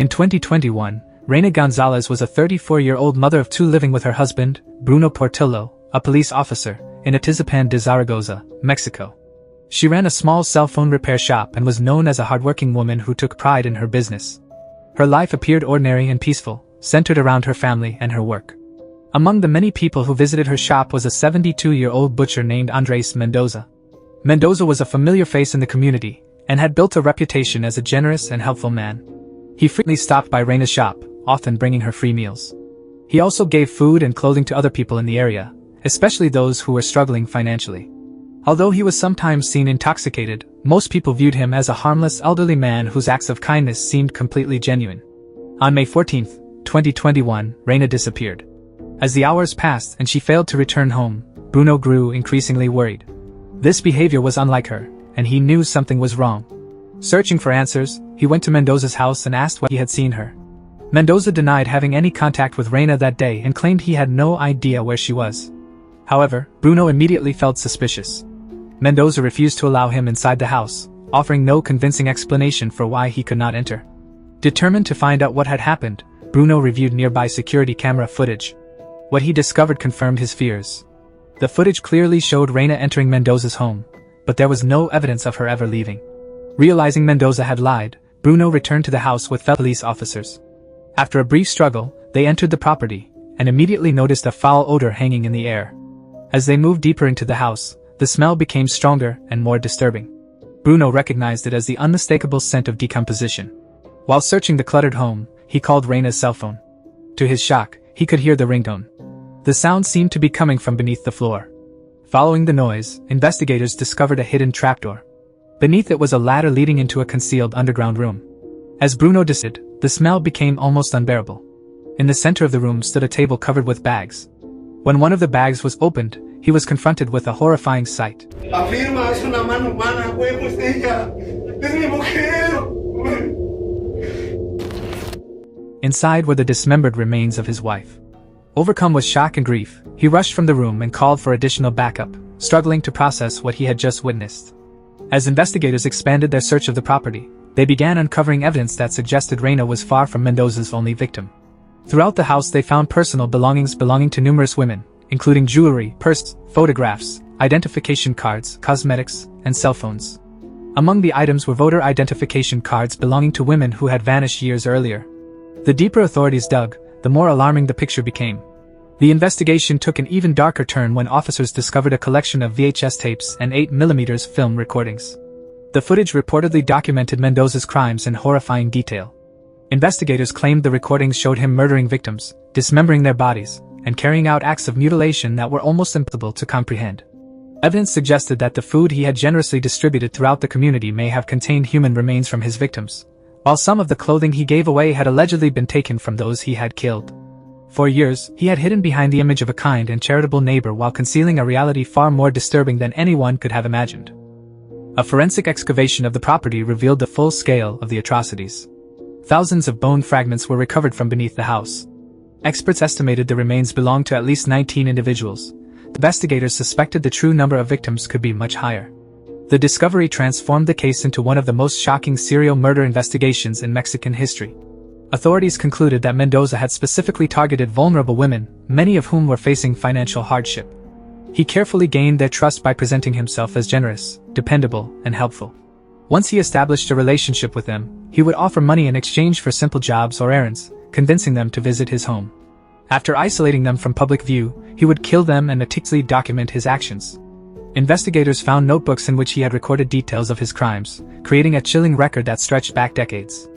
In 2021, Reina Gonzalez was a 34-year-old mother of two living with her husband, Bruno Portillo, a police officer, in Atizapán de Zaragoza, Mexico. She ran a small cell phone repair shop and was known as a hardworking woman who took pride in her business. Her life appeared ordinary and peaceful, centered around her family and her work. Among the many people who visited her shop was a 72-year-old butcher named Andres Mendoza. Mendoza was a familiar face in the community, and had built a reputation as a generous and helpful man. He frequently stopped by Reina's shop, often bringing her free meals. He also gave food and clothing to other people in the area, especially those who were struggling financially. Although he was sometimes seen intoxicated, most people viewed him as a harmless elderly man whose acts of kindness seemed completely genuine. On May 14, 2021, Reina disappeared. As the hours passed and she failed to return home, Bruno grew increasingly worried. This behavior was unlike her, and he knew something was wrong. Searching for answers, he went to Mendoza's house and asked why he had seen her. Mendoza denied having any contact with Reina that day and claimed he had no idea where she was. However, Bruno immediately felt suspicious. Mendoza refused to allow him inside the house, offering no convincing explanation for why he could not enter. Determined to find out what had happened, Bruno reviewed nearby security camera footage. What he discovered confirmed his fears. The footage clearly showed Reina entering Mendoza's home, but there was no evidence of her ever leaving. Realizing Mendoza had lied, Bruno returned to the house with fellow police officers. After a brief struggle, they entered the property, and immediately noticed a foul odor hanging in the air. As they moved deeper into the house, the smell became stronger and more disturbing. Bruno recognized it as the unmistakable scent of decomposition. While searching the cluttered home, he called Reina's cell phone. To his shock, he could hear the ringtone. The sound seemed to be coming from beneath the floor. Following the noise, investigators discovered a hidden trapdoor. Beneath it was a ladder leading into a concealed underground room. As Bruno descended, the smell became almost unbearable. In the center of the room stood a table covered with bags. When one of the bags was opened, he was confronted with a horrifying sight. Inside were the dismembered remains of his wife. Overcome with shock and grief, he rushed from the room and called for additional backup, struggling to process what he had just witnessed. As investigators expanded their search of the property, they began uncovering evidence that suggested Reina was far from Mendoza's only victim. Throughout the house they found personal belongings belonging to numerous women, including jewelry, purses, photographs, identification cards, cosmetics, and cell phones. Among the items were voter identification cards belonging to women who had vanished years earlier. The deeper authorities dug, the more alarming the picture became. The investigation took an even darker turn when officers discovered a collection of VHS tapes and 8mm film recordings. The footage reportedly documented Mendoza's crimes in horrifying detail. Investigators claimed the recordings showed him murdering victims, dismembering their bodies, and carrying out acts of mutilation that were almost impossible to comprehend. Evidence suggested that the food he had generously distributed throughout the community may have contained human remains from his victims, while some of the clothing he gave away had allegedly been taken from those he had killed. For years, he had hidden behind the image of a kind and charitable neighbor while concealing a reality far more disturbing than anyone could have imagined. A forensic excavation of the property revealed the full scale of the atrocities. Thousands of bone fragments were recovered from beneath the house. Experts estimated the remains belonged to at least 19 individuals. Investigators suspected the true number of victims could be much higher. The discovery transformed the case into one of the most shocking serial murder investigations in Mexican history. Authorities concluded that Mendoza had specifically targeted vulnerable women, many of whom were facing financial hardship. He carefully gained their trust by presenting himself as generous, dependable, and helpful. Once he established a relationship with them, he would offer money in exchange for simple jobs or errands, convincing them to visit his home. After isolating them from public view, he would kill them and meticulously document his actions. Investigators found notebooks in which he had recorded details of his crimes, creating a chilling record that stretched back decades.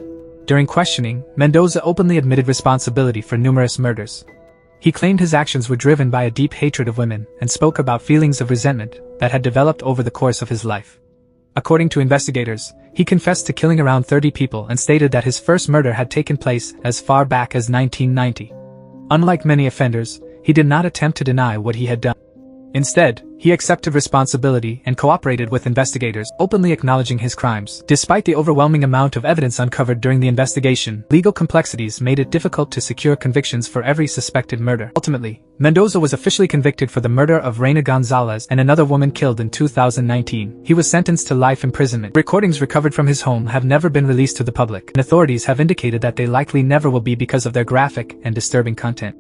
During questioning, Mendoza openly admitted responsibility for numerous murders. He claimed his actions were driven by a deep hatred of women and spoke about feelings of resentment that had developed over the course of his life. According to investigators, he confessed to killing around 30 people and stated that his first murder had taken place as far back as 1990. Unlike many offenders, he did not attempt to deny what he had done. Instead, He accepted responsibility and cooperated with investigators, openly acknowledging his crimes. Despite the overwhelming amount of evidence uncovered during the investigation, legal complexities made it difficult to secure convictions for every suspected murder. Ultimately, Mendoza was officially convicted for the murder of Reina Gonzalez and another woman killed in 2019. He was sentenced to life imprisonment. Recordings recovered from his home have never been released to the public, and authorities have indicated that they likely never will be because of their graphic and disturbing content.